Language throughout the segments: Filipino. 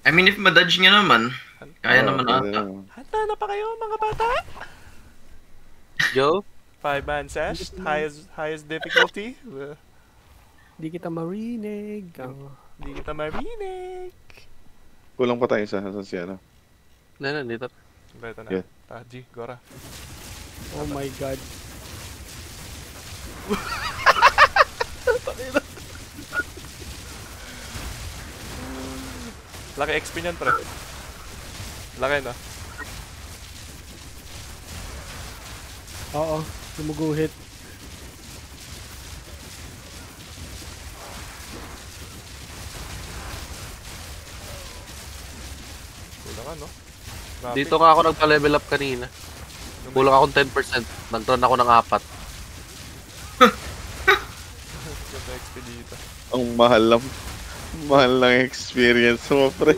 I mean, if madodge nyo naman, kaya naman ata. Handa na pa kayo mga bata? Yo? 5-man sesh, highest difficulty. Di kita marinig. Hindi kita marinig. Kulang pa tayo sa ano. Dito. Beto na. Yeah. G, Gora. Oh my god. Laki XP niyan, pre. Laki, no? Oo, lumuguhit. Kulang, no? Grabe. Dito nga ako nagpa-level up kanina. Kulang akong 10%. Nag-run ako ng 4. Ganda XP dito. Ang mahal ng experience mo, pre.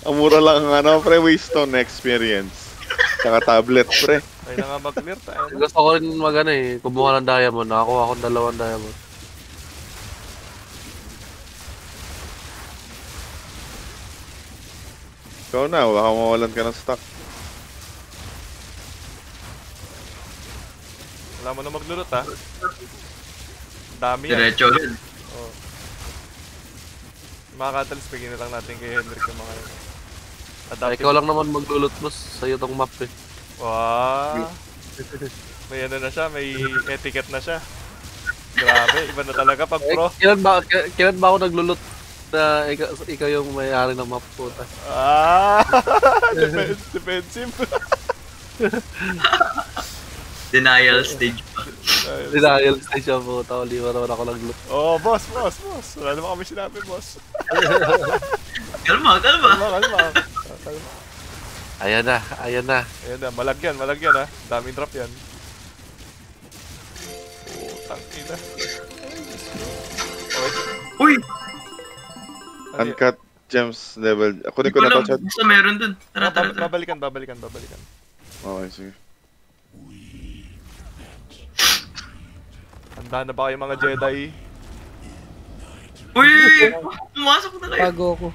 Ang mura lang ang pre, Waystone experience. Tsaka tablet, pre. Ay na nga mag-clear tayo. Gusto ko rin kumuha ng diamond. Nakakuha akong 2 diamond. Ikaw na, baka mawalan ka ng stock. Wala mo na maglulot, ha? Dami yan. Diretso rin. Oh. Mga catalyst, bigyan na lang natin kay Henrik yung mga yun. Ikaw lang naman maglulot, boss. Sa'yo tong map eh. Wow. May ano na siya, may etiquette na siya. Grabe, iba na talaga pag pro. Kailan ba ako naglulot na ikaw yung may-ari ng map po? Defensive. Denial stage pa. Denial stage siya po. Tawali mo naman ako naglulot. Oh, boss. Wala naman kami sinabi, boss. Kalma. Kalma. Ayan na. Ayan na, malagyan ha. Daming drop yan. Oh, tangina. Uy! Uncut gems level. Kunin ko Hindi na ko to, chat. alam. Basta meron dun. Tara. Babalikan. Okay, sige. Handa na ba kayo mga Jedi? Uy! Pumasok na kayo. Bago ako.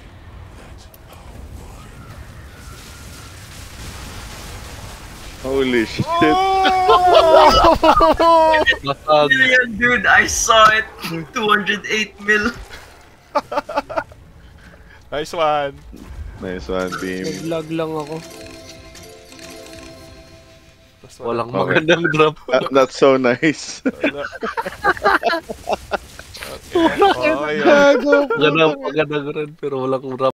Holy shit. Basag. Dude, I saw it. 208 mil. Nice one. Nice one, team. Nag-lag lang ako. Walang magandang drop. That's so nice. Okay. Gago. Magandang rin pero walang drop.